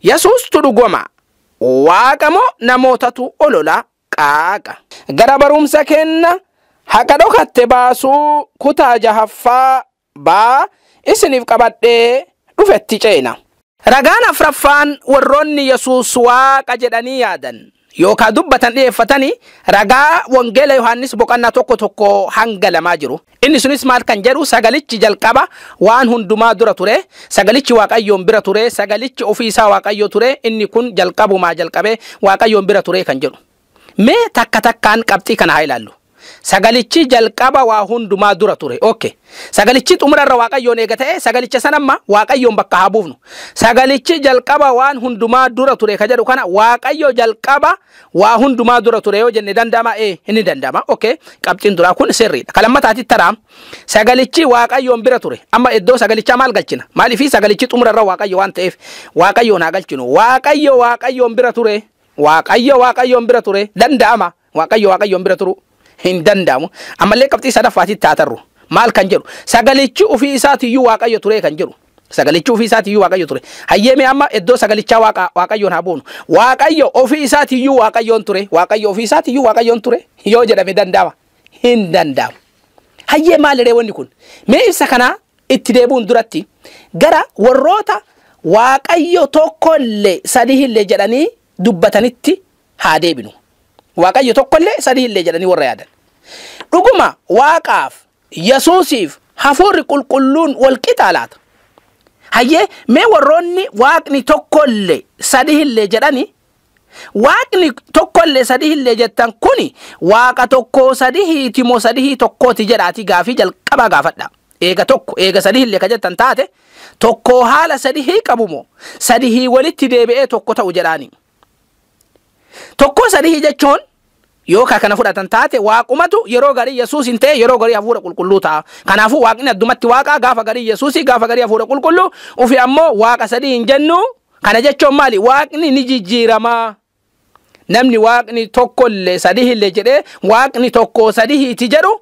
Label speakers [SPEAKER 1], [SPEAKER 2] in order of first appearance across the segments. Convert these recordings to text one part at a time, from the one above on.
[SPEAKER 1] Yesuus tudugoma waaqamo namootatu olola qaaqa. Gara barumsa kenna haqa dhokatte baasuu kutaa jahaffaa baa isiniif qabadhee dhufetti ceena. Ragaan afraffaan warroonni Yesuus waaqa jedhanii yaadan yookaan dubbatan dhiyeeffatanii ragaa wangeela Yohaannis boqonnaa tokko hanga lamaa jiru. Inni sunis maal kan jedhu sagalichi jalqaba waan hundumaa dura ture, sagalichi waaqayyoon bira ture, sagalichi ofii isaa waaqayyo ture, inni kun jalqabumaa jalqabee waaqayyoon bira ture kan jedhu. Mee takka takkaan qabxii kana haa ilaallu. Sagalichi jalqaba waa hundumaa dura ture. Okay. Sagalichi xumurarra waaqayyoon eega ta'e sagalicha sanamma waaqayyoon bakka haa buufnu. Sagalichi jalqaba waan hundumaa dura ture ka jedhu kana waaqayyo jalqaba waa hundumaa dura ture yoo jenne danda'ama inni danda'ama. Okay. Qabxiin duraa kun sirriidha. Kalammataatti taraa sagalichi waaqayyoon bira ture. Amma iddoo sagalicha maal galchina? Maaliif sagalichi xumurarra waaqayyo waan ta'eef waaqayyoon haa galchinu. Waaqayyoon bira ture. Waaqayyoon bira ture. Danda'ama. Waaqayyoon bira turu. Hin danda'amu. Ammallee qabxii sadaffaatti taatarru. Maal kan jedhu? Sagalichi ofii isaatiyyuu waaqayyo ture kan jedhu. Sagalichi ofii isaatiyyuu waaqayyo ture. Hayyeemee amma iddoo sagalichaa waaqayyoon haa buunu. Waaqayyo ofii isaatiyyuu waaqayyoon ture. Waaqayyo ofii isaatiyyuu waaqayyoon ture. Yoo jedhame danda'ama. Hin danda'amu. Hayyee maaliree wanni kun? Mee ibsa kana itti deebuun duratti gara warroota waaqayyo tokkollee sadihillee jedhanii dubbatanitti haa deebinu. Waaqayyo tokkollee sadihillee jedhanii warra yaadan. Dhuguma waaqaaf Yesuusiif hafuurri qulqulluun wal qixa laata? Hayyee mee warroonni waaqni tokkollee sadihillee jedhanii waaqni tokkollee sadihillee jettan kuni waaqa tokko sadihiiti moo sadihii tokkooti jedhaati gaafii jalqabaa gaafadha. Eega sadihillee ka jettan taate tokko haala sadihii qabu moo sadihii walitti deebi'ee tokko ta'u jedhaani. Tokko sadihii jechuun yookaan kana fudhatan taate waaqumatu yeroo garii Yesuus hin ta'e yeroo garii hafuura qulqulluu ta'a. Kanaafuu waaqni addumatti waaqa gaafa garii Yesuusi gaafa garii hafuura qulqulluu ufi ammoo waaqa sadii hin jennu. Kana jechuun maali? Waaqni ni jijjiirama. Namni waaqni tokkollee sadihillee jedhee waaqni tokko sadihiiti jedhu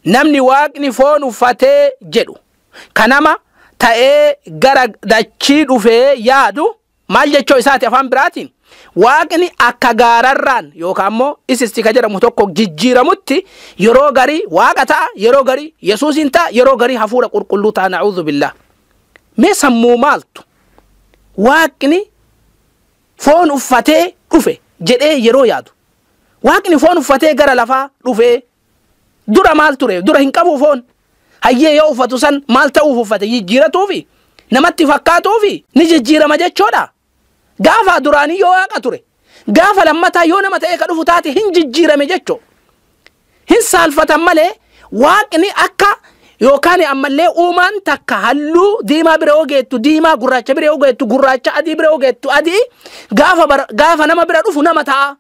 [SPEAKER 1] namni waaqni foon uffatee jedhu kanama ta'ee gara dachii dhufee yaadu maal jechoo isaati afaan biraatiin? Waaqni akka gaararraan yookaan ammoo isisti ka jedhamu tokko jijjiiramutti yeroo garii waaqa ta'a, yeroo garii Yesuusin ta'a, yeroo garii hafuura qulqulluu ta'a. Na'uudhu billah. Mee sammuu maaltu? Waaqni foon uffatee dhufe jedhee yeroo yaadu. Waaqni foon uffatee gara lafaa dhufe dura maal ture? Dura hin qabu foon. Hayyee yoo uffatu san maal ta'uuf uffate? Jijjiiratuufi namatti fakkaatuufi ni jijjiirama jechoodha. Gaafa duraanii yoo waaqa ture gaafa lammataa yoo nama ta'ee ka dhufu taate hin jijjiirame jecho. Hin saalfatan malee waaqni akka yookaan ammallee uumaan takka halluu diimaa bira ogeettu diimaa, gurraacha bira ogeettu gurraacha, adii bira ogeettu adii gaafa nama bira dhufu nama ta'a.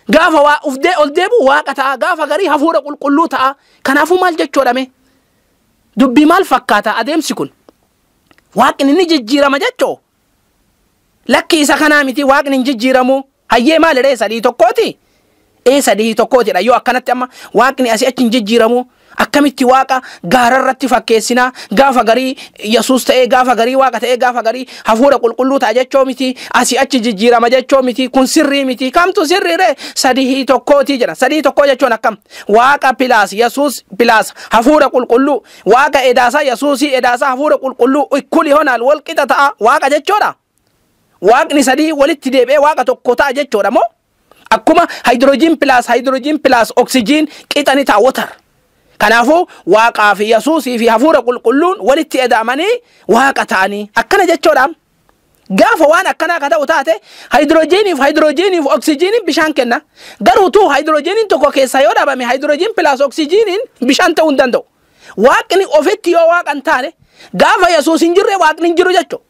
[SPEAKER 1] Gaafa waa ufdee ol deebu waaqa ta'a. Gaafa garii hafuura qulqulluu ta'a. Kanaafuu maal jechoodhame? Dubbii maal fakkaata adeemsi kun? Waaqni ni jijjiirama jechoo. Lakki isa kanaa miti waaqni hin jijjiiramu. Hayyee maaliree sadii tokkooti? Sadii tokkootidha. Yoo akkanatti amma waaqni asii achi hin jijjiiramu akkamitti waaqa gaararratti fakkeessina? Gaafa garii Yesuus ta'ee gaafa garii waaqa ta'ee gaafa garii hafuura qulqulluu ta'a jechoo miti. Asii achi jijjiirama jechoo miti. Kun sirrii miti. Kamtu sirriiree? Sadii tokkooti jedha. Sadii tokkoo jechuun akkam? Waaqa pilaas Yesuus pilaas hafuura qulqulluu. Waaqa edaasaa Yesuusii edaasaa hafuura qulqulluu ikkuli honaal wal qixa ta'a waaqa jechoodha. Waaqni sadii walitti deebi'ee waaqa tokko ta'a jechoodha moo? Akkuma hydrogen plus oxygen qixani ta'a water. Kanaafuu waaqaa fi Yesuusii fi hafuura qulqulluun walitti eda'amanii waaqa ta'anii akkana jechoodha. Gaafa waan akkanaa ka ta'u taate hydrogeniif oxygeniin bishaan kenna. Garuutuu hydrogeniin tokko keessaa yoo dhabame hydrogen plus oxygeniin bishaan ta'uu hin danda'u. Waaqni ofitti yoo waaqa hin taane gaafa Yesuus hin jirre waaqni hin jiru jechuudha.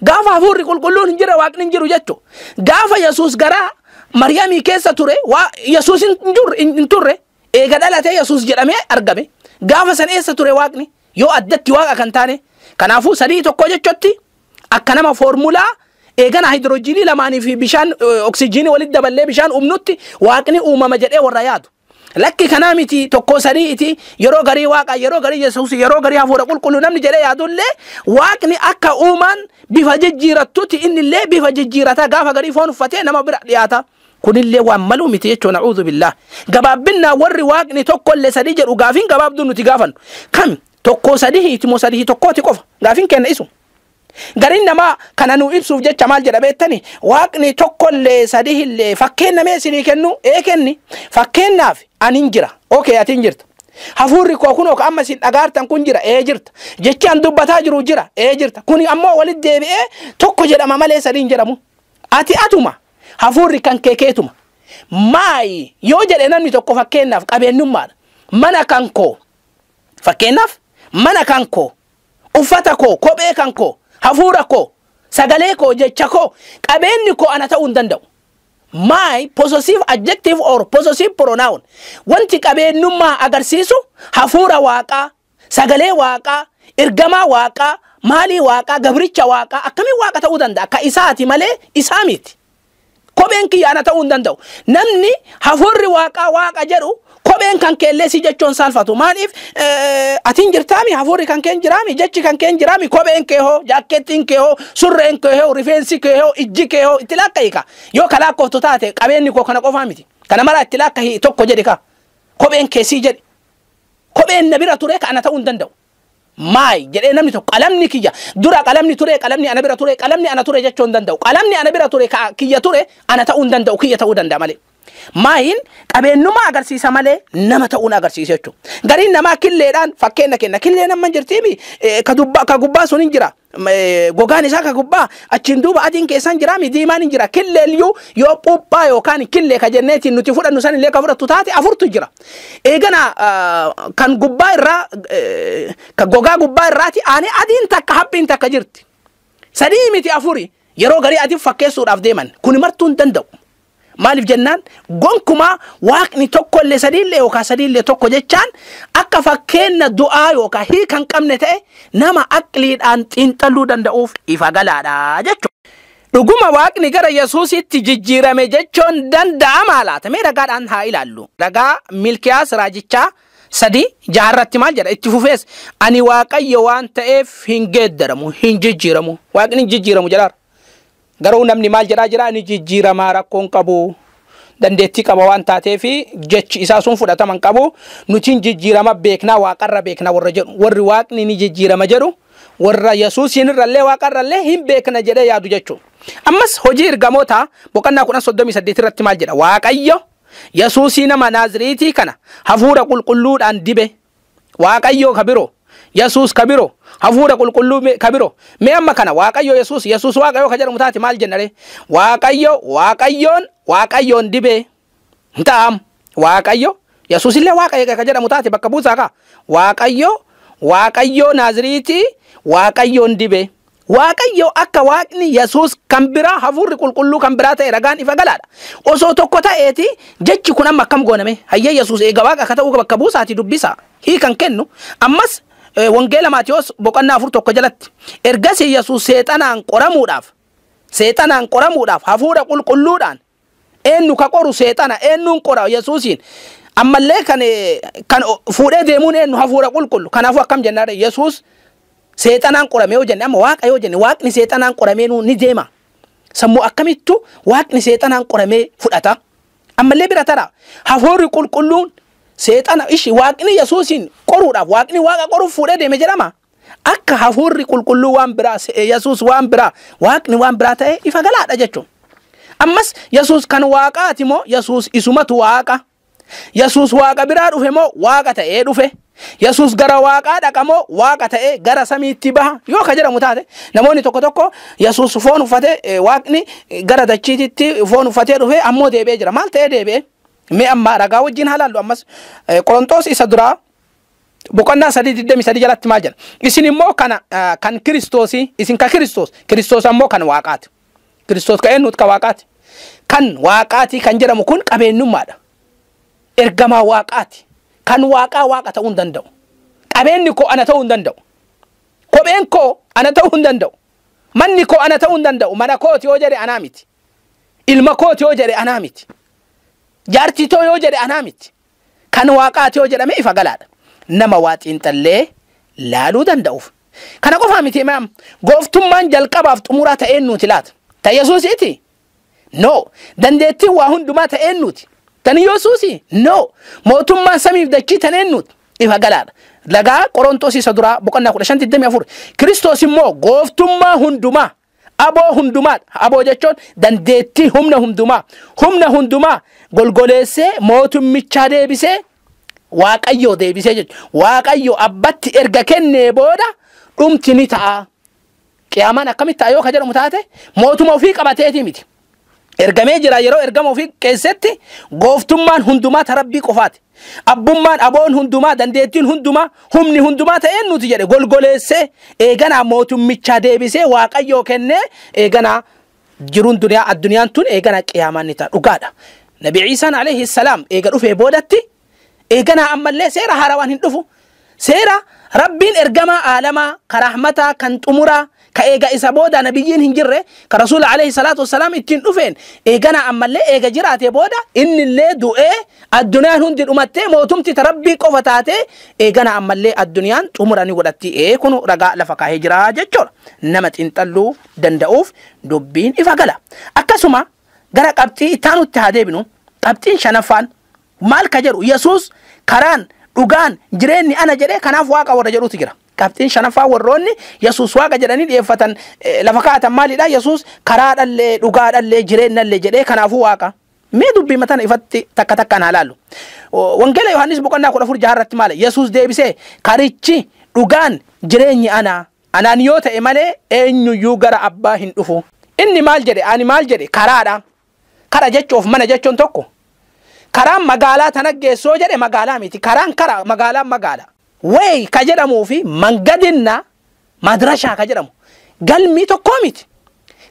[SPEAKER 1] Gaafa hafuurri qulqulluun hin jirre waaqni hin jiru jechuudha. Gaafa Yesuus garaa Mariyaamii keessa ture Yesuus hin turre eega dhalatee Yesuus jedhamee argame. Gaafa san eessa ture waaqni? Yoo addatti waaqa kan taane. Kanaafuu sadii tokko jechuutti akka nama foormulaa eegana hydrogenii lamaanii fi bishaan oxygenii walitti daballee bishaan uumnutti waaqni uumama jedhee warra yaadu. lakki kana miti tokko sadiiti yeroo garii waaqa yeroo garii yesuus yeroo garii hafuura qulqulluu namni jedhee yaadullee waaqni akka uuman bifa jijjiirattutti innillee bifa jijjiirata gaafa garii foon uffatee nama bira dhiyaata kunillee waan malu miti jechuun na'uudhu billah gabaabbinnaa warri waaqni tokkollee sadii jedhu gaafin gabaabduu nuti gaafannu kam tokko sadiiti moo sadii tokkooti qofa gaafin kenna isu garin nama kana nu ibsuuf jecha maal jedha beektani waaqni tokkollee sadihillee fakkeenya meesinii kennu kenni fakkeenyaaf anin jira okay atin jirta hafuurri koo kun amma sin dhagaartan kun jira jirta jechaan dubbataa jiru jira jirta kuni ammoo walit deebi'ee tokko jedhama malee sadiin jedhamu ati atuma hafuurri kan keekeetuma maay yoo jedhe namni tokko fakkeenyaaf qabeenyummaadha mana kan koo fakkeenyaaf mana kan koo uffata koo kophee kan koo hafuura koo sagalee koo jecha koo qabeenyi koo ana ta'uu hin danda'u my possessive adjective or possessive pronoun wanti qabeenyummaa agarsiisu hafuura waaqaa sagalee waaqaa ergamaa waaqaa maalii waaqaa gabricha waaqaa akkamiin waaqa ta'uu danda'a akka isaati malee isaa miti kopheen kiyya ana ta'uu hin danda'u namni hafuurri waaqaa waaqa jedhu kopheen kan keellee si jechuun salphatu maaliif atin jirtaami hafuurri kan keen jiraami jechi kan keen jiraami kopheen kee hoo jaakkeettiin kee hoo surreen kee hoo rifeensi kee hoo ijji kee hoo itti lakka'ika yoo kalaakkooftu taate qabeenyi koo kana qofaa miti kana mara itti lakka'i tokko jedhi ka kopheen kee si jedhi kopheen na bira ture ka ana ta'uu hin danda'u maay jedhee namni tokko qalamni kiyya dura qalamni ture qalamni ana bira ture qalamni ana ture jechuun danda'u qalamni ana bira ture kiyya ture ana ta'uu hin danda'u kiyya ta'uu danda'a malee maayin qabeenyummaa agarsiisa malee nama ta'uun agarsiisa jechuudha. Gariin namaa killeedhaan fakkeenya kenna killee nama jirtiimi ka gubbaa sun hin jira gogaan isaa ka gubbaa achiin duuba adiin keessan jira mi diimaan hin jira killeeliyuu yoo puphaa yookaan killee ka jenneetiin nuti fudhannu san illee ka fudhattu taate afurtu jira. Eegana kan gubbaa irraa ka gogaa gubbaa irraati ani adiin takka haphiin takka jirti. Sadii miti afuri yeroo garii adiin fakkeessuudhaaf deeman kuni martuu hin danda'u. Maalif jennaan gonkuma waaqni tokko illee sadiillee yookaan sadiillee tokko jechaan akka fakkeenya du'aa yookaan hiikan qabne ta'e nama aqliidhaan xiinxaluu danda'uuf ifa galaadha jechuudha. Dhuguma waaqni gara Yesuusitti jijjiirame jechuun danda'ama laata mee ragaadhaan haa ilaallu. Ragaa Milkiyaas raajichaa 3:6 maal jedha itti fufees ani waaqayyo waan ta'eef hin geeddaramu hin jijjiiramu waaqni jijjiiramu jedhaara. Garuu namni maal jedhaa jira ani jijjiiramaa rakkoon qabu dandeettii qaba waan taateefi jechi isaa sun fudhataman qabu nutiin jijjiirama beeknaa waaqarra beeknaa warra jedhu warri waaqni ni jijjiirama jedhu warra Yesuusiin irrallee waaqarrallee hin beekna jedhee yaadu jechuudha. Ammas hojii ergamoota boqonnaa 38 irratti maal jedha waaqayyo Yesuusii nama Naaziriitii kana hafuura qulqulluudhaan dibe waaqayyo kabiro Yesuus kabiro hafuura qulqulluu kabiro me amma kana waaqayyo Yesuus waaqayyo ka jedhamu taate maal jennare waaqayyoon dibe ntaam waaqayyo Yesuus illee waaqayyo ka jedhamu taate bakka buusaa ka waaqayyo Naaziriitii waaqayyoon dibe waaqayyo akka waaqni Yesuus kan biraa hafuurri qulqulluu kan biraa ta'e ragaan ifa galaadha osoo tokko ta'eeti jechi kun amma akkam gooname hayya Yesuus eega waaqa akka ta'uu bakka buusaati dubbisa hiikan kennu ammas Wangeela Maatiyos boqonnaa 4 jalatti ergasii Yesuus seexanaan qoramuudhaaf hafuura qulqulluudhaan eenyu ka qoru seexana eenyuun qora Yesuusiin ammallee kan fuudhee deemuun eenyu hafuura qulqullu kanaafuu akkam jennaadha Yesuus seexanaan qoramee yoo jenne amma waaqa yoo jenne waaqni seexanaan qoramee ni deema sammuu akkamittu waaqni seexanaan qoramee fudhata ammallee bira tara hafuurri qulqulluun seexana ishi waaqni Yesuusiin qoruudhaaf waaqni waaqa qoruuf fuudhee deeme jedhama akka hafuurri qulqulluu waan biraa Yesuus waan biraa waaqni waan biraa ta'e ifa galaadha jechuun ammas Yesuus kan waaqaati moo Yesuus isumatu waaqa Yesuus waaqa biraa dhufe moo waaqa ta'ee dhufe Yesuus gara waaqaa dhaqa moo waaqa ta'ee gara samiitti baha yoo ka jedhamu taate namoonni tokko Yesuus foon uffate waaqni gara dachiititti foon uffatee dhufe ammoo deebi'ee jira maal ta'ee deebi'ee me amma ragaa wajjin halaallu ammas Qorontos isa duraa boqonnaa 3:23 jalatti maal jedha isin immoo kan Kiristoosi isin ka Kiristoos ammoo kan waaqaati Kiristoos ka eenyuut ka waaqaati kan waaqaati kan jedhamu kun qabeenyummaadha ergamaa waaqaati kan waaqa ta'uu hin danda'u qabeenyi koo ana ta'uu hin danda'u kopheen koo ana ta'uu hin danda'u manni koo ana ta'uu hin danda'u mana kooti yoo jedhe anaa miti ilma kooti yoo jedhe anaa miti jaartitoo yoo jedhe anaa miti kan waaqaati yoo jedhame ifa galaadha nama waaxiin tallee laaluu danda'uuf kana qofa miti maam gooftummaan jalqabaaf xumuraa ta'een nuti laata ta Yesuusiiti no dandeettii waa hundumaa ta'een nuti tan Yesuusi no mootummaan samiif dachii ta'een nuti ifa galaadha lagaa Qorontos isa dura boqonnaa 15:24 Kiristoos immoo gooftummaa hundumaa aboo hundumaa aboo jechuun dandeettii humna hundumaa golgoleessee mootummicha deebisee Waaqayyo deebisee jechuudha Waaqayyo abbatti erga kennee booda dhumti ni ta'a qiyaamaan akkamitti ta'a yoo ka jedhamu taate mootuma ofii qabateeti miti ergamee jira yeroo ergama ofii keessatti gooftummaan hundumaa tarabbii qofaati abbummaan aboon hundumaa dandeettiin hundumaa humni hundumaa ta'een nuti jedhe golgoleessee eeganaa mootummicha deebisee Waaqayyo kennee eeganaa jiruun addunyaan tun eeganaa qiyaamaan ni ta'a dhugaadha Nabi Iisaan alayhi salaam eega dhufee boodatti eeganaa ammallee seera haarawaan hin dhufu seera rabbiin ergamaa aalamaa ka rahmataa kan xumuraa ka eega isa booda nabiyyiin hin jirre ka rasuula alayhi salaatu wassalaam ittiin dhufeen eeganaa ammallee eega jiraatee booda innillee du'ee addunyaan hundi dhumattee mootumti ta rabbii qofa taatee eeganaa ammallee addunyaan xumura ni godhatti kun ragaa lafa kaahee jira jechuudha nama xiinxalluu danda'uuf dubbiin ifa gala akkasuma gara qabxii ittaanutti haa deebinu qabxiin shanaffaan maal ka jedhu Yesuus karaan dhugaan jireenyi ana jedhee kanaaf waaqa warra jedhuutu jira qabxiin shanaffaa warroonni Yesuus waaqa jedhanii dhiyeeffatan lafa kaa'atan maalidha Yesuus karaadhallee dhugaadhallee jireenyallee jedhee kanaafuu waaqa mee dubbii matan ifatti takka takkaan haa laallu wangeela Yohaannis boqonnaa 14 irratti maal Yesuus deebisee karichi dhugaan jireenyi anaan yoo ta'e malee eenyuyyuu gara abbaa hin dhufu inni maal jedhe ani maal jedhe karaadha kara jechuuf mana jechuun tokko karaan magaalaa tanaggeessoo jedhe magaalaa miti karaan kara magaalaan magaala way ka jedhamuu fi mangadinna madrashaa ka jedhamu galmi tokko miti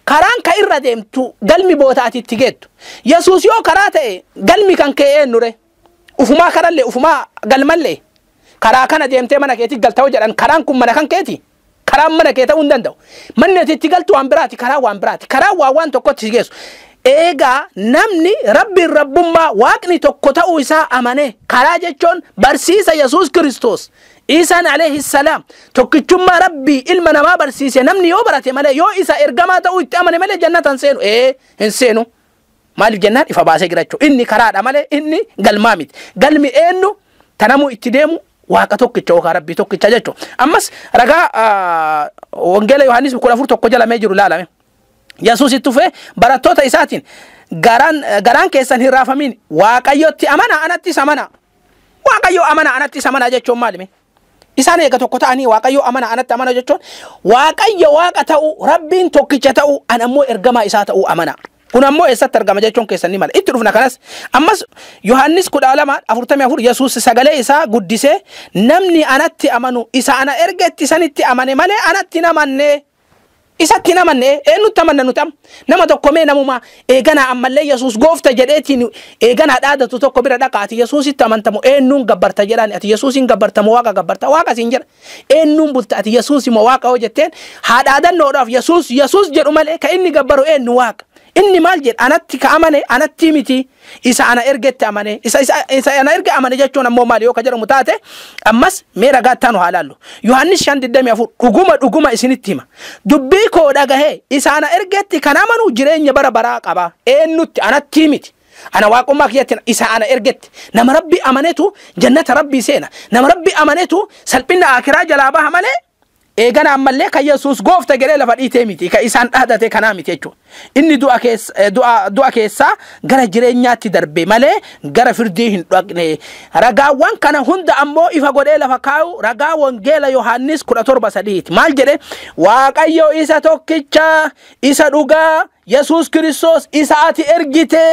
[SPEAKER 1] karaan ka irra deemtu galmi bootaati itti geettu Yesuus yoo karaa ta'e galmi kan kee eenyure ufumaa karallee ufumaa galmallee karaa kana deemtee mana keetti galta'u jedhan karaan kun mana kan keeti karaan mana kee ta'uu hin danda'u manni itti galtu waan biraati karaa waan tokkotti geessu eega namni rabbiin rabbummaa waaqni tokko ta'uu isaa amane karaa jechuun barsiisa Yesuus Kiristoos Iisaan alayhi salaam tokkichummaa rabbii ilma namaa barsiise namni yoo barate malee yoo isa ergamaa ta'uu itti amane malee jannatan seenu hin seenu maaliif jennaan ifa baasee jiraachuu inni karaadha malee inni galmaa miti galmi eenyu tanamuu itti deemu waaqa tokkicha yookaan rabbii tokkicha jechuudha ammas ragaa wangeela Yohaannis 14 jalamee jiru laalame Yesuus itti dhufee barattoota isaatiin garaan keessan hin raafamin Waaqayyotti amana anattis amana Waaqayyo amana anattis amana jechuun maalimi isaan eega tokko ta'anii Waaqayyo amana anatti amana jechuun Waaqayyo waaqa ta'u rabbiin tokkicha ta'u anammoo ergamaa isaa ta'u amana kun ammoo eessatti argama jechuun keessanii mala itti dhufna kanas ammas Yohaannis 12:44 Yesuus sagalee isaa guddisee namni anatti amanu isa ana ergetti sanitti amane malee anatti namanne isatti namanne eenyutti amanna nutam nama tokko mee namuma eegana ammallee Yesuus goofta jedheetiin eegana dhaadatu tokko bira dhaqaati Yesuusitti amantamu eenyuun gabbarta jedhani ati Yesuusin gabbartamu waaqa gabbarta waaqa siin jedha eenyuun bulta ati Yesuus immoo waaqa hoo jetteen haadhaadannoodhaaf Yesuus jedhu malee ka inni gabbaru eenyu waaqa inni maal jedha anatti ka amane anatti miti isa ana ergetti amane isa ana erge amane jechuun ammoo maal yoo ka jedhamu taate ammas mee ragaa taanu haalaallu Yohaannis 5:24 dhuguma isinitti hima dubbii koo dhagahee isa ana ergetti kan amanu jireenya bara baraa qaba eenyutti anatti miti ana waaqummaa kiyyatti isa ana ergetti nama rabbi amanetu jannata rabbii seena nama rabbi amanetu salphina akiraa jalaa baha malee eegana ammallee ka Yesuus goofta jedhee lafa dhiitee miti ka isaan dhaadate kanaa miti jechuudha inni du'a keessaa gara jireenyaatti darbe malee gara firdii hin dhaqne ragaawwan kana hunda ammoo ifa godhee lafa kaa'u ragaa wangeela Yohaannis 17:3 maal jedhe Waaqayyo isa tokkicha isa dhugaa Yesuus Kiristoos isa ati ergite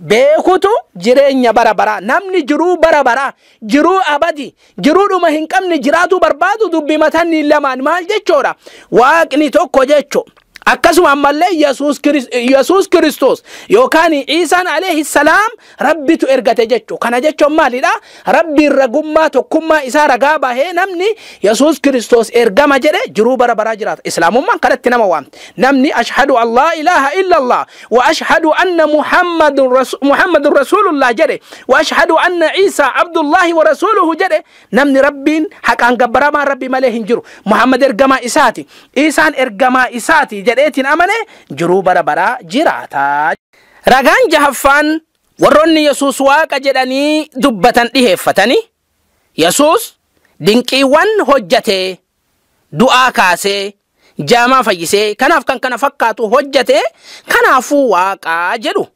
[SPEAKER 1] beekutu jireenya bara bara namni jiruu bara bara jiruu abadi jiruu dhuma hin qabne jiraatu barbaadu dubbi matanni lamaan maal jechoodha waaqni tokko jecho akkasuma ammallee Yesuus Kiristoos yookaan Iisaan alayhi salaam rabbitu ergate jechu kana jechuun maalidha rabbiin ragummaa tokkummaa isaa ragaa bahee namni Yesuus Kiristoos ergama jedhe jiruu bara baraa jiraata islaamummaan kanatti nama waamte namni ashhadu an laa ilaaha illa Allah wa ashhadu anna muhammadun rasulullah jedhe wa ashhadu anna Iisa abdullahi wa rasuluhu jedhe namni rabbiin haqaan gabbaramaa rabbi malee hin jiru Muhammad ergamaa isaati Iisaan ergamaa isaati jedheetiin amane jiruu bara baraa jiraata. Ragaan jahaffaan warroonni Yesuus waaqa jedhanii dubbatan dhiheeffatanii Yesuus dinqiiwwan hojjate du'aa kaasee jaamaa fayyisee kanaaf kan kana fakkaatu hojjate kanaafuu waaqa jedhu.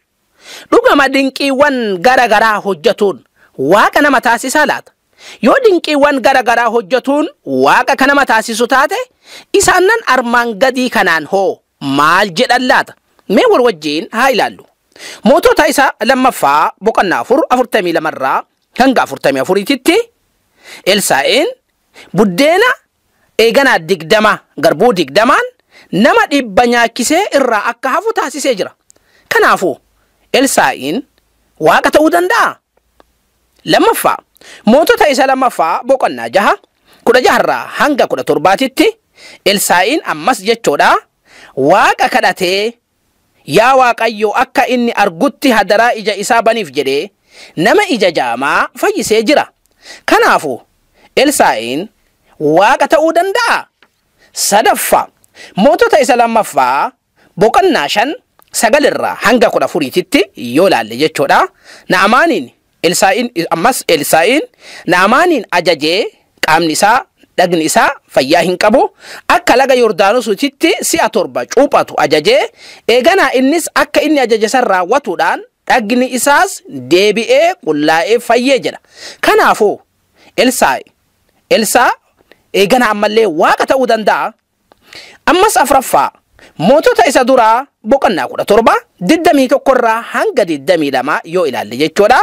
[SPEAKER 1] Dhugama dinqiiwwan garagaraa hojjatuun waaqa nama taasisaa laata? Yoo dinqiiwwan garagaraa hojjatuun waaqa kana nama taasisu taate isaanan armaan gadii kanaan hoo maal jedhan laata? Mee wal wajjiin haa ilaallu. Mootota isaa lammaffaa boqonnaa 42 irraa hanga 44tti Elsaa'iin buddeena eeganaa 20 garbuu 20 nama 100 nyaachisee irraa akka hafu taasisee jira. Kanaafuu Elsaa'iin waaqa ta'uu danda'a. Lammaffaa mootota isaa lammaffaa boqonnaa 16 irraa hanga 17tti Elsaa'iin ammas jechoodha waaqa kadhatee yaa Waaqayyo akka inni argutti hadaraa ija isaa baniif jedhee nama ija jaamaa fayyisee jira. Kanaafuu Elsaa'iin waaqa ta'uu danda'a. Sadaffaa mootota isaa lammaffaa boqonnaa 5 9 irraa hanga 14tti yoo laalle jechoodha Na'amaaniin Elsaa'iin Na'amaaniin ajajee qaamni isaa dhagni isaa fayyaa hin qabu akka laga Yordaanositti si'a 7 cuuphatu ajajee eeganaa innis akka inni ajaje san raawwatuudhaan dhagni isaas deebi'ee qullaa'ee fayyee jedha. Kanaafuu Elsaa eeganaa ammallee waaqa ta'uu danda'a. Ammas afraffaa mootota isa duraa boqonnaa 17 21 irraa hanga 22 yoo ilaalle jechoodha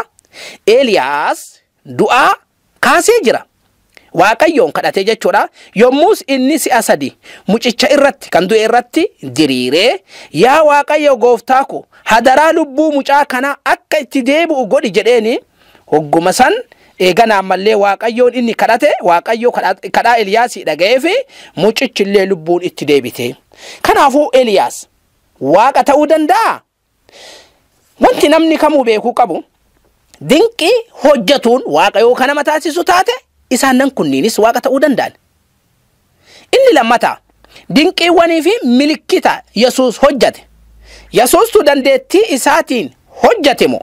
[SPEAKER 1] Eeliyaas du'aa kaasee jira. Waaqayyoon kadhatee jechoodha yommus inni si'a 3 mucicha irratti kan du'e irratti diriiree yaa Waaqayyo gooftaa ko hadaraa lubbuu mucaa kana akka itti deebi'u godhi jedheeni hogguma san eeganaa ammallee Waaqayyoon inni kadhate Waaqayyo kadhaa Eeliyaasii dhaga'ee fi mucichillee lubbuun itti deebite. Kanaafuu Eeliyaas waaqa ta'uu danda'a. Wanti namni kamuu beekuu qabu dinqii hojjatuun Waaqayyo kana nama taasisu taate isaanan kunniinis waaqa ta'uu danda'an. Inni lammataa dinqiiwwanii fi milikkita Yesuus hojjate. Yesuustu dandeettii isaatiin hojjate moo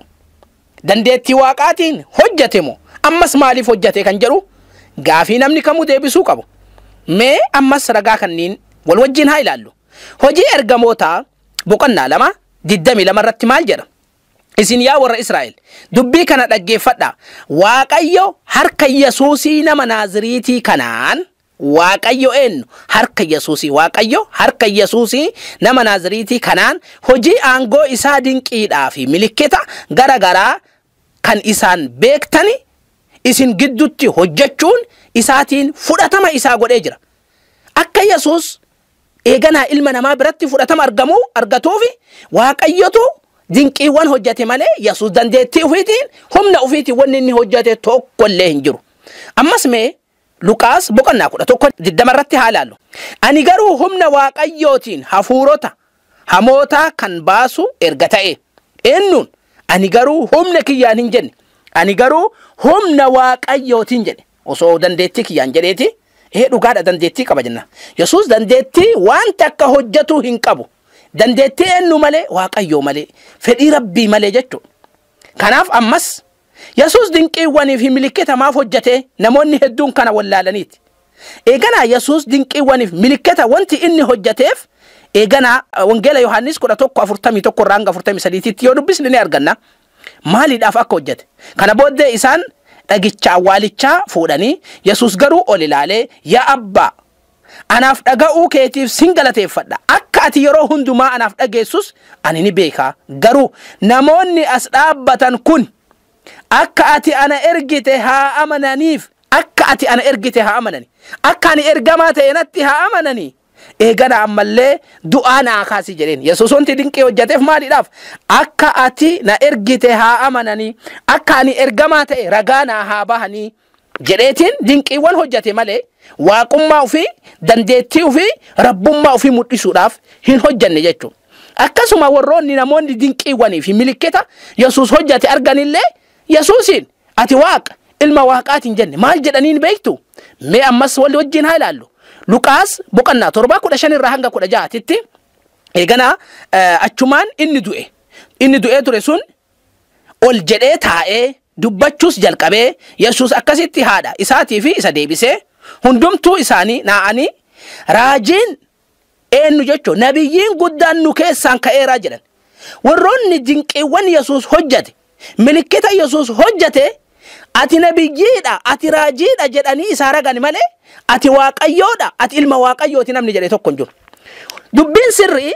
[SPEAKER 1] dandeettii waaqaatiin hojjate moo ammas maaliif hojjate kan jedhu gaafii namni kamuu deebisuu qabu. Mee ammas ragaa kanniin wal wajjin haa ilaallu. Hojii ergamootaa boqonnaa 2 22 irratti maal jedha? Isin yaa warra Israa'el dubbii kana dhaggeeffadha. Waaqayyo harka Yesuusii nama Naaziriitii kanaan Waaqayyo eenyu harka Yesuusii Waaqayyo harka Yesuusii nama Naaziriitii kanaan hojii aangoo isaa dinqiidhaa fi milikkita garagaraa kan isaan beektani isin gidduutti hojjechuun isaatiin fudhatama isaa godhee jira. Akka Yesuus eeganaa ilma namaa biratti fudhatama argatuufi Waaqayyotu dinqiiwwan hojjate malee Yesuus dandeettii ufiitiin humna ufiitiin wanni inni hojjate tokkollee hin jiru. Ammas mee Luqaas boqonnaa 11 irratti haa ilaallu. Ani garuu humna Waaqayyootiin hafuurota hamootaa kan baasu erga ta'e eenyuun ani garuu humna kiyyaan hin jenne ani garuu humna Waaqayyootiin jedhe osoo dandeettii kiyyaan jedheeti dhugaadha dandeettii qaba jenna. Yesuus dandeettii wanta akka hojjetu hin qabu. Dandeettii eenyu malee Waaqayyoo malee fedhii Rabbii malee jechuudha. Kanaaf ammas Yesuus dinqiiwwanii fi milikkita maaf hojjate namoonni hedduun kana wallaalaniiti. Eeganaa Yesuus dinqiiwwanii fi milikkita wanti inni hojjateef eeganaa wangeela Yohaannis 11:41 irraa hanga 43tti yoo dubbisne ni arganna. Maaliidhaaf akka hojjate? Kana booddee isaan dhagicha awwaalichaa fuudhanii Yesuus garuu ol ilaalee yaa Abbaa anaaf dhaga'uu keetiif sin galateeffadha. Akka ati yeroo hundumaa anaaf dhageessus ani ni beeka. Garuu namoonni as dhaabbatan kun akka ati ana ergite haa amananiif akka ati ana ergite haa amanani akka ani ergamaa ta'e natti haa amanani eegana ammallee du'aa naa kaasi jedheen. Yesuus wanti dinqii hojjateef maaliidhaaf? Akka ati na ergite haa amananii, akka ani ergamaa ta'e ragaa naa haa bahanii jedheetiin dinqiiwwan hojjate malee waaqummaa ofii, dandeettii ofii, rabbummaa ofii mul'isuudhaaf hin hojjanne jechuudha. Akkasuma warroonni namoonni dinqiiwwanii fi milikkita Yesuus hojjate arganillee Yesuusiin ati waaqa ilma waaqaatiin jenne maal jedhaniin beektu? Mee ammas walii wajjin haa ilaallu. Luqaas boqonnaa 7:15 irraa hanga 16tti eegana achumaan inni du'ee ture sun ol jedhee taa'ee dubbachuus jalqabee Yesuus akkasitti haadha isaatii fi isa deebisee hundumtuu isaanii naa'anii raajiin eenyu jechuun nabiyyiin guddaan nu keessaan ka'eeraa jedhan. Warroonni dinqiiwwan Yesuus hojjate milikkita Yesuus hojjate ati nabiyyiidha ati raajiidha jedhanii isaa ragan malee ati waaqayyoodha ati ilma waaqayyooti namni jedhe tokko hin jiru. Dubbiin sirrii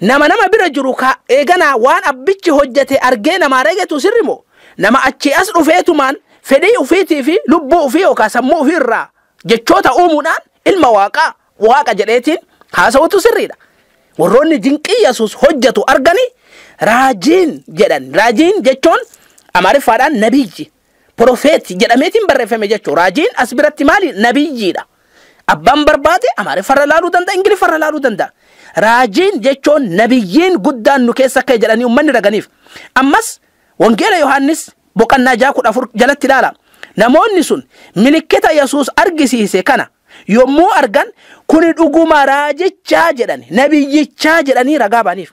[SPEAKER 1] nama bira jiru ka eegana waan abbichi hojjate argee nama ragetu sirri moo nama achi as dhufeetumaan fedhii ufiitii fi lubbuu ufii yookaan sammuu ufii irraa jechoota uumuudhaan ilma waaqa jedheetiin haasawutu sirriidha. Warroonni dinqii Yesuus hojjatu arganii raajiin jedhan. Raajiin jechuun Amaariffaadhaan nabiyyi profeeti jedhameetiin barreeffame jechuudha. Raajiin as biratti maali? Nabiyyiidha. Abbaan barbaade Amaariffarra laaluu danda'a, Ingiliffarra laaluu danda'a. Raajiin jechuun nabiyyiin guddaan nu keessa akka jedhanii uummanni raganiif. Ammas wangeela Yohaannis boqonnaa 14 jalatti ilaala. Namoonni sun milikkita Yesuus argisiise kana yommuu argan kuni dhuguma raajichaa jedhani, nabiyyichaa jedhanii ragaa baaniif.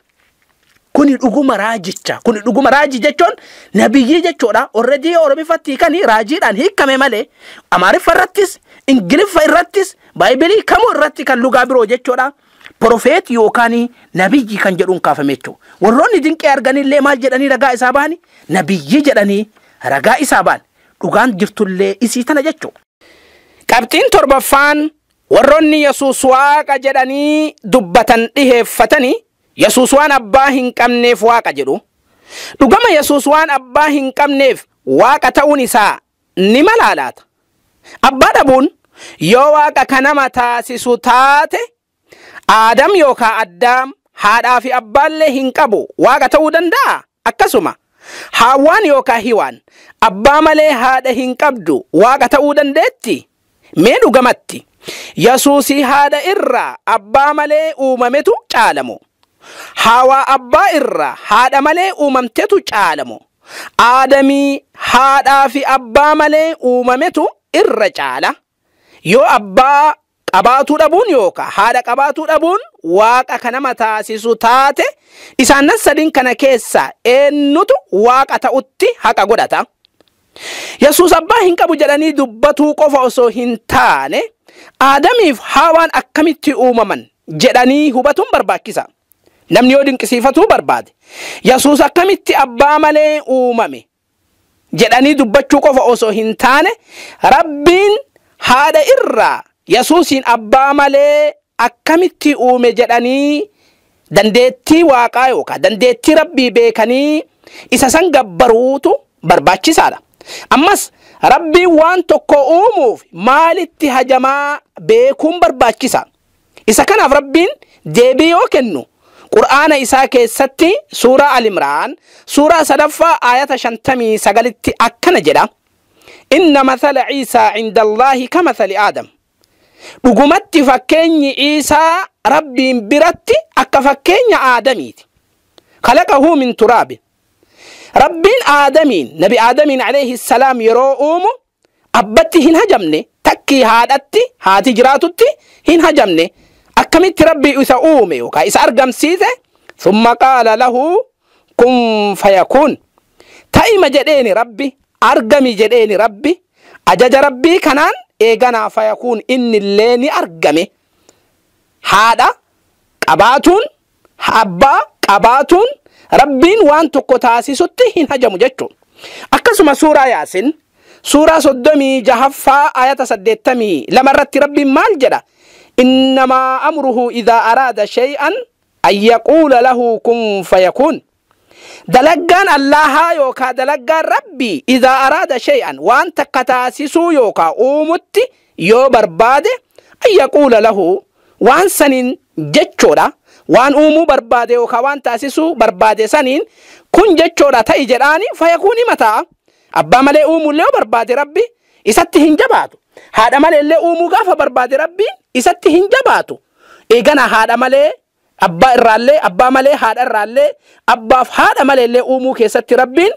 [SPEAKER 1] Kuni dhuguma raajicha, kuni dhuguma raaji jechuun nabiyyi jechuudha. Already Oromiffatti kan raajiidhaan hiikame malee Amaariffa irrattis, Ingiliffa irrattis, Baayibilii kamuu irratti kan lugaa biroo jechuudha. Profeet yookaan nabiyyi kan jedhuun kaafame jechuudha. Warroonni dinqii arganillee maal jedhanii ragaa isaa baani? Nabiyyi jedhanii ragaa isaa baani. Dhugaan jirtullee isii tana jechuudha. Qabxiin torbaffaan warroonni Yesuus waaqa jedhanii dubbatan dhiheeffatanii Yesuus waan abbaa hin qabneef waaqa jedhu. Dhugama Yesuus waan abbaa hin qabneef waaqa ta'uun isaa ni malaalaata. Abbaa dhabuun yoo waaqa kanama taasisu taate Aadam yookaan Addaam haadhaa fi abbaallee hin qabu waaqa ta'uu danda'a. Akkasuma Haawwaan yookaan Hiwaan abbaa malee haadha hin qabdu waaqa ta'uu dandeetti. Mee dhugamatti Yesuusii haadha irraa abbaa malee uumametu caalamu. Haawaa abbaa irraa haadha malee uumamtetu caalamu. Aadamii haadhaa fi abbaa malee uumametu irra caala. Yoo abbaa qabaatuu dhabuun yookaan haadha qabaatuu dhabuun waaqa kanama taasisu taate isaan sadiin kana keessa eenyutu waaqa ta'utti haqa godhata? Yesuus abbaa hin qabu jedhanii dubbatuu qofa osoo hin taane Aadamiif Haawaan akkamitti uumaman jedhanii hubatuun barbaachisa. Namni yoo dinqisiifatuu barbaade Yesuus akkamitti abbaa malee uumame jedhanii dubbachuu qofa osoo hin taane Rabbiin haadha irraa Yesuusiin abbaa malee akkamitti uume jedhanii dandeettii waaqaa yookaan dandeettii Rabbii beekanii isa san gabbaruutu barbaachisaadha. Ammas Rabbiin waan tokko uumuuf maalitti hajamaa beekuun barbaachisa. Isa kanaaf Rabbiin deebii yoo kennu Qur'aana isaa keessatti suuraa Al-Imraan suuraa 3 ayata 59tti akkana jedha. Inna mathala Iisaa 'inda Allaahi kamathali Aadam. Dhugumatti fakkeenyi Iisaa Rabbiin biratti akka fakkeenya Aadamiiti. Khalaqahu min turaabin. Rabbiin Aadamiin, Nabi Aadamiin alayhi salaam yeroo uumu abbatti hin hajamne, takkii haadhatti, haati jiraatutti hin hajamne. Akkamitti Rabbii isa uume yookaan isa argamsiise? Thumma qaala lahu kun fayakun. Ta'ima jedheeni Rabbi, argami jedheeni Rabbi, ajaja Rabbii kanaan eeganaa fayakun innillee ni argame. Haadha qabaatuun, abbaa qabaatuun Rabbiin waan tokko taasisutti hin hajamu jechuudha. Akkasuma suuraa Yaasin suuraa 36 ayata 82 irratti Rabbiin maal jedha? Innamaa amruhu idhaa araada shay'an an yaquula lahu kun fayakun. Dalaggaan Allahaa yookaan dalaggaan Rabbii idhaa araada shay'an waan takka taasisuu yookaan uumutti yoo barbaade an yaquula lahu waan saniin jechoodha waan uumuu barbaade yookaan waan taasisuu barbaade saniin kun jechoodha ta'i jedhaani fayakuuni mataa abbaa malee uumuullee barbaade rabbi isatti hin jabaatu haadha malee illee uumuu gaafa barbaade rabbi isatti hin jabaatu eegana haadha malee abbaa irraallee abbaa malee haadha irraallee abbaaf haadha malee illee uumuu keessatti rabbiin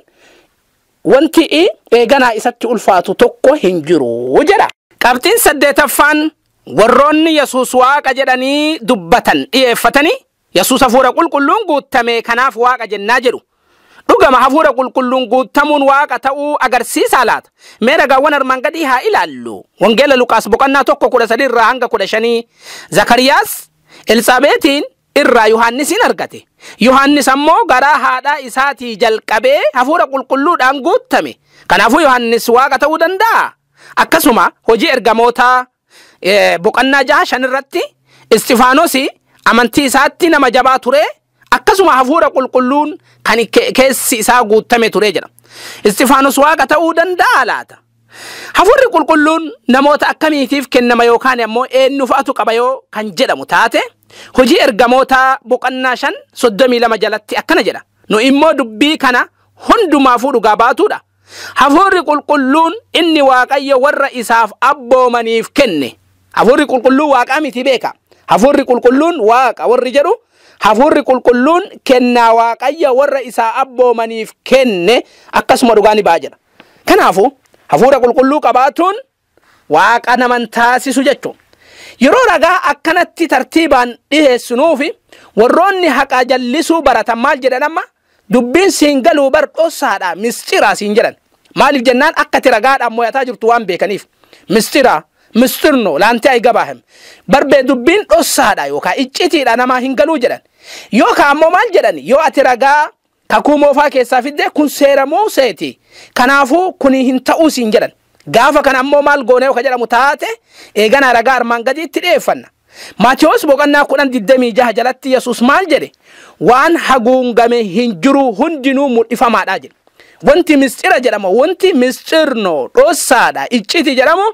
[SPEAKER 1] wanti eegana isatti ulfaatu tokko hin jiru jedha. Qabxiin 8ffaan warroonni Yesuus waaqa jedhanii dubbatan dhiyeeffatanii Yesuus hafuura qulqulluun guutame kanaaf waaqa jennaa jedhu. Dhugama hafuura qulqulluun guutamuun waaqa ta'uu agarsiisa laata. Mee ragaawwan armaan gadii haa ilaallu. Wangeela Luqaas boqonnaa 1:13 irraa hanga 15 Zakariyaas Elsaabeetiin irraa Yohaannisiin argate. Yohaannis ammoo garaa haadhaa isaatii jalqabee hafuura qulqulluudhaan guutame. Kanaafuu Yohaannis waaqa ta'uu danda'a. Akkasuma hojii ergamootaa boqonnaa 6 irratti Istifaanos amantii isaatti nama jabaa ture. Akkasuma hafuura qulqulluun kan keessi isaa guutame ture jedha. Istifaanos waaqa ta'uu danda'a laata. Hafuurri qulqulluun namoota akkamiitiif kennama yookaan ammoo eenyu fa'atu qaba yoo kan jedhamu taate hojii ergamootaa boqonnaa 5:32 jalatti akkana jedha. Nu immoo dubbii kana hundumaafuu dhugaa baatuudha. Hafuurri qulqulluun inni waaqayyo warra isaaf abboomaniif kenne. Hafuurri qulqulluun waaqa miti beeka. Hafuurri qulqulluun waaqa warri jedhu hafuurri qulqulluun kennaa waaqayyo warra isaa abboomaniif kenne akkasuma dhugaani baa jedha. Kanaafuu hafuura qulqulluu qabaatuun waaqa naman taasisu jechuun. Yeroo ragaa akkanatti tartiibaan dhiheessinuufi warroonni haqa jallisuu baratan maal jedhan amma dubbiin siin galuu bar dhossaadha mistiraa siin jedhan. Maaliif jennaan akkati ragaadhaan mo'ataa jirtu waan beekaniif. Mistiraa mistirno laantee ay gabaahem barbee dubbiin dhossaadha yookaan iccitiidha namaa hin galuu jedhan. Yookaan ammoo maal jedhan yoo ati ragaa kakuu moofaa keessaa fidde kun seera Muuseeti. Kanaafuu kuni hin ta'uu siin jedhan. Gaafa kan ammoo maal goone yookaan jedhamu taate eegana ragaa armaan gadiitti dhiyeeffanna. Maatiyos boqonnaa 10:26 jalatti Yesuus maal jedhe waan haguungame hin jiru hundinuu mul'ifamaadha jedhe. Wanti mistira jedhamu wanti mistirno dhossaadha icciti jedhamu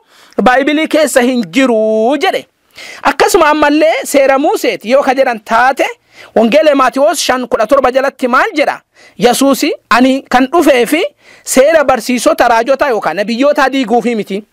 [SPEAKER 1] Baayibilii keessa hin jiru jedhe. Akkasuma ammallee seera Muuseeti yoo ka jedhan taate wangeela Maatiyos 5:17 jalatti maal jedha Yesuus ani kan dhufee fi seera barsiisota raajota yookaan nabiyyoota diiguuf miti.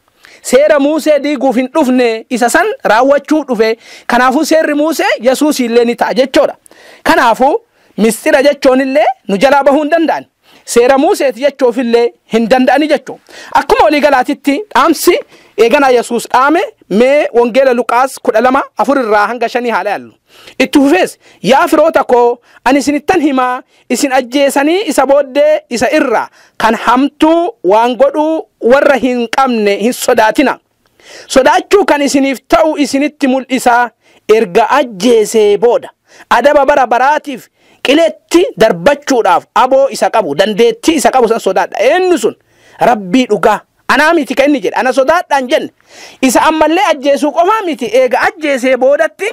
[SPEAKER 1] Seera Muusee diiguuf hin dhufne isa san raawwachuu dhufe. Kanaafuu seerri Muusee Yesuus illee ni ta'a jechuudha. Kanaafuu mistira jechuun illee nu jalaa bahuu hin danda'an. Seera Muuseeti jechuuf illee hin danda'ani jechuudha. Akkuma walii galaatitti dhaamsi eegana Yesuus dhaame mee wangeela Luqaas 12:4 irraa hanga 5 haala yaallu. Itti fufees yaa firoota koo ani isinittan himaa isin ajjeesanii isa booddee isa irraa kan hamtuu waan godhuu warra hin qabne hin sodaatina. Sodaachuu kan isiniif ta'u isinitti mul'isa erga ajjeesee booda adaba bara baraatiif qileetti darbachuudhaaf aboo isa qabu dandeettii isa qabu san sodaadha. Eenyu sun Rabbii dhugaa anaa miti kan inni jedhe ana sodaadhaan jenne isa ammallee ajjeesuu qofaa miti eega ajjeesee boodatti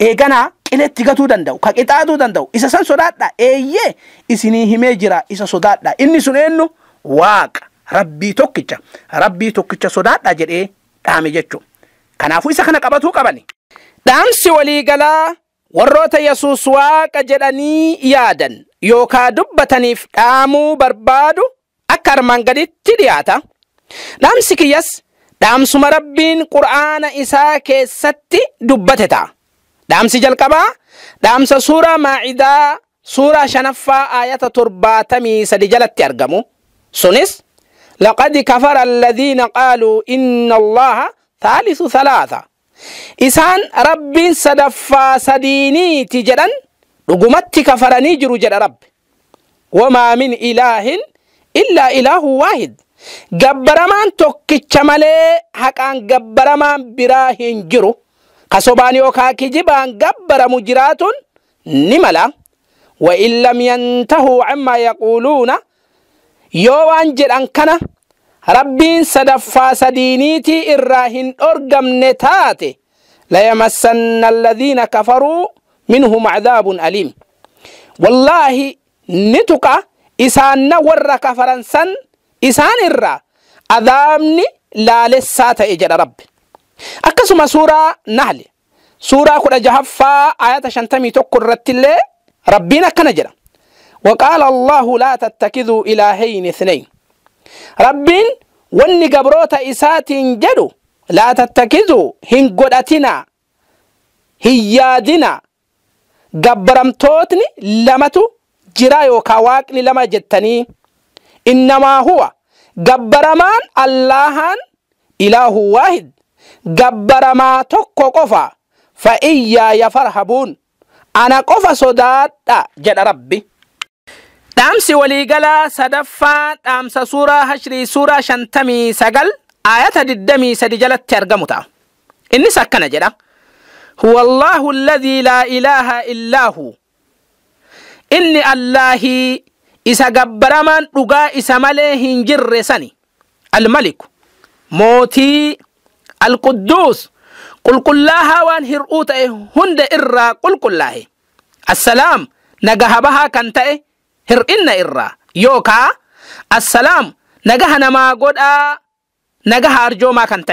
[SPEAKER 1] eegana qileetti gatuu danda'u ka qixaatuu danda'u isa san sodaadha. Eeyyee isinii himee jira isa sodaadha. Inni sun eenyu waaqa Rabbii tokkicha sodaadha jedhee dhaame jechuudha. Kanaafuu isa kana qabatuu qabani. Dhaamsi waliigalaa warroota Yesuus waaqa jedhanii yaadan yookaan dubbataniif dhaamuu barbaadu akka armaan gaditti dhiyaata. Dhaamsi kiyyas dhaamsuma Rabbiin Qur'aana isaa keessatti dubbate ta'a. Dhaamsi jalqabaa dhaamsa suuraa Maa'idaa suuraa 5ffaa ayata 73 jalatti argamu. Sunis laqad kafara alladhiina qaaluu inna Allaha thalithu thalatha. Isaan Rabbiin sadaffaa sadiiniiti jedhan dhugumatti kafaranii jiru jedha Rabbi. Wamaa min ilaahin illaa ilaahu waahid. Gabbaramaan tokkicha malee haqaan gabbaramaan biraa hin jiru. Kasobaan yookaan kijibaan gabbaramu jiraatuun ni mala. Wa in lam yantahu amma yaquuluuna yoo waan jedhan kana Rabbiin sadaffaa sadiiniitii irraa hin dhorgamne taate la yamassanna alladhiina kafaruu minhum adhaabun aliim. Wallaahi ni tuqa isaanna warra kafaran san isaan irraa adhaabni laalessaa ta'e jedha Rabbi. Akkasuma suuraa Nahl سورة كل جهفا آيات شنتمي تقر رتلي ربنا كنجرا وقال الله لا تتكذوا إلهين اثنين ربين وني قبروت إسات جدو لا تتكذوا هن قدتنا هيادنا قبرمتوتني لمتو جرايو كواكني لما جتني إنما هو قبرمان اللهان إله واحد قبرما تكو قفا فإيا يفرحبون أنا قفا صدات جد ربي تامسي وليقلا صدفا تامس سورة هشري سورة شنتمي سقل آيات الدمي سدجلت ترقمتا إني سكنا جدا هو الله الذي لا إله إلا هو إني الله إسا قبرمان رقا إسا مليه جر سني الملك موتي القدوس قل كلها وان هرؤوت هند إرى قل كلها السلام نقهبها كنت هر إن إرى يوكا السلام نقهنا ما قد نقه أرجو ما كنت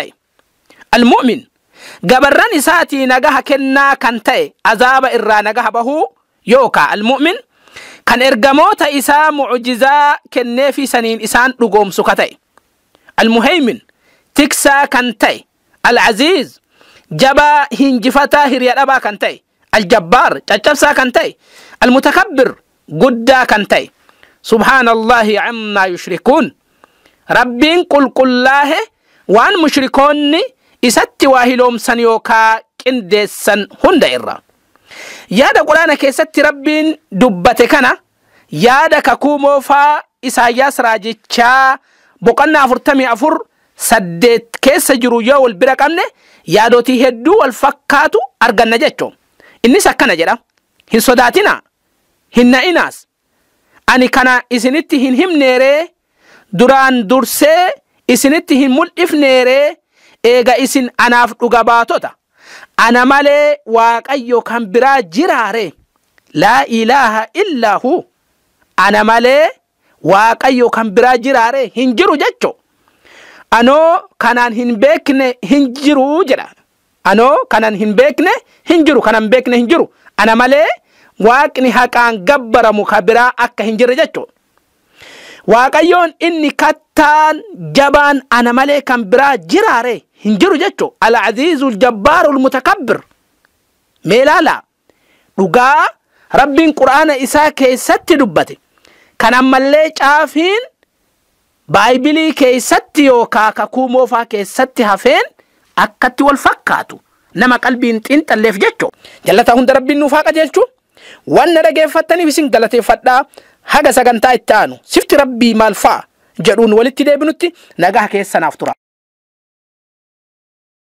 [SPEAKER 1] المؤمن قبران ساتي نقه كنا كنت عذاب إرى نقهبه يوكا المؤمن كان إرقاموت إسا معجزة كنه في سنين إسان رقوم سكتي المهيمن تكسا كنتي العزيز جبا هنجفتا هريا أبا كنتي الجبار تجبسا كنتي المتكبر قدا كنتي سبحان الله عما يشركون ربين قل كلاه وان مشركوني إسات واهلهم سنيوكا كندسن هند إرّا يادا قرآن كيست ربين دبتكنا يادا كاكومو فا إساياس راجيتشا بقنا فرتمي أفر سدت كيس جرو يو البرق أمنه يادو تيهدو والفكاتو أرغن نجتشو إني سكنا جدا هن صداتنا هن إناس أني كان إسنتي هن هم نيري دران درسي إسنتي هن ملئف نيري إيغا إسن أناف أغباتو تا أنا مالي واقعيو كان برا جراري لا إله إلا هو أنا مالي واقعيو كان برا جراري هنجرو جتشو أنو كانان هنبكن هنجرو جرا أنو كانان هنبكن هنجرو كانان بكن هنجرو أنا مالي واقني هكان قبر مخبرا أكا هنجر جتشو واقعيون إني كتان جبان أنا مالي كان برا جراري هنجرو جتشو العزيز الجبار المتكبر ميلالا لغا ربين قرآن إساء كيست دبتي كان أمالي شافين بايبلي كيست يوكا كاكومو فا كيست هفين أكتي والفكاتو نما قلبي انت اللي في جتشو جلتا هند ربين نفاق جلتشو وانا رجي فتاني بسين قلتي فتا حاجة ساقنتا التانو سفت ربي مالفا جرون ولتي دي بنوتي نقاها كيسا نافترا